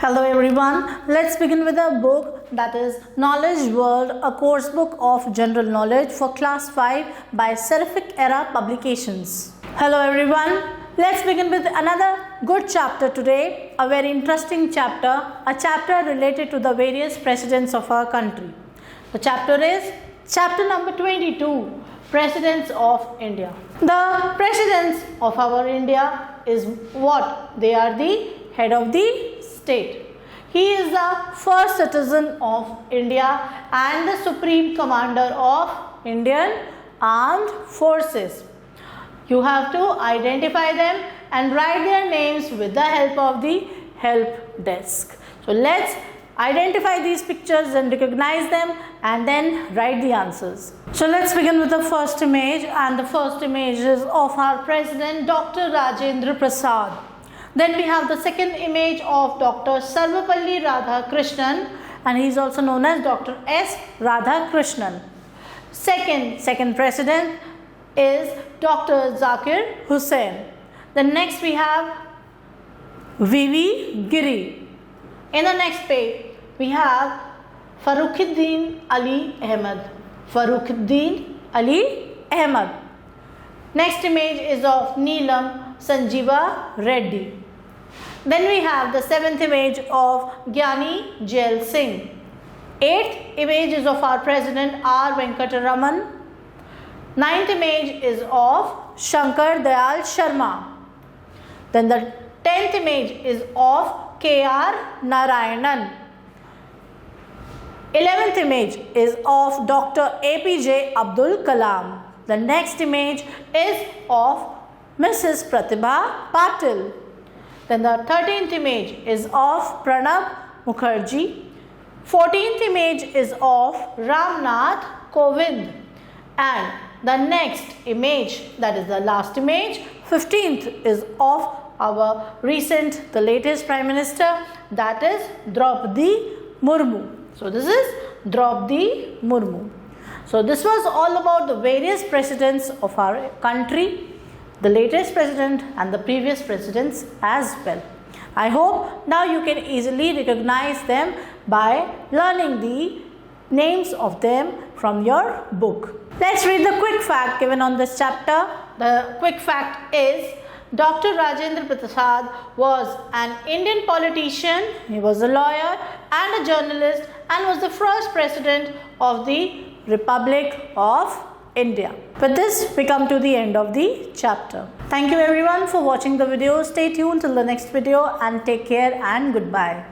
Hello everyone, let's begin with a book that is Knowledge World, a course book of general knowledge for class 5 by Seraphic Era Publications. Hello everyone, let's begin with another good chapter today, a very interesting chapter, a chapter related to the various presidents of our country. The chapter is chapter number 22, Presidents of India. The presidents of our India is what? They are the head of the state. He is the first citizen of India and the supreme commander of Indian Armed Forces. You have to identify them and write their names with the help of the help desk. So let's identify these pictures and recognize them and then write the answers. So let's begin with the first image, and the first image is of our president Dr. Rajendra Prasad. Then we have the second image of Dr. Sarvapalli Radhakrishnan, and he is also known as Dr. S. Radhakrishnan. Second president is Dr. Zakir Hussain. Then next we have V.V. Giri. In the next page we have Farukhuddin Ali Ahmed. Farukhuddin Ali Ahmed. Next image is of Neelam Sanjeeva Reddy. Then we have the seventh image of Gyani Jail Singh. Eighth image is of our president R. Venkataraman. Ninth image is of Shankar Dayal Sharma. Then the 10th image is of K.R. Narayanan. 11th image is of Dr. APJ Abdul Kalam. The next image is of Mrs. Pratibha Patil. Then the 13th image is of Pranab Mukherjee. 14th image is of Ramnath Kovind. And the next image, that is the last image, 15th, is of our the latest Prime Minister, that is Draupadi Murmu. So this is Draupadi Murmu. So this was all about the various presidents of our country, the latest president and the previous presidents as well. I hope now you can easily recognize them by learning the names of them from your book. Let's read the quick fact given on this chapter. The quick fact is Dr. Rajendra Prasad was an Indian politician, he was a lawyer and a journalist, and was the first president of the Republic of India. With this, we come to the end of the chapter. Thank you everyone for watching the video. Stay tuned till the next video and take care and goodbye.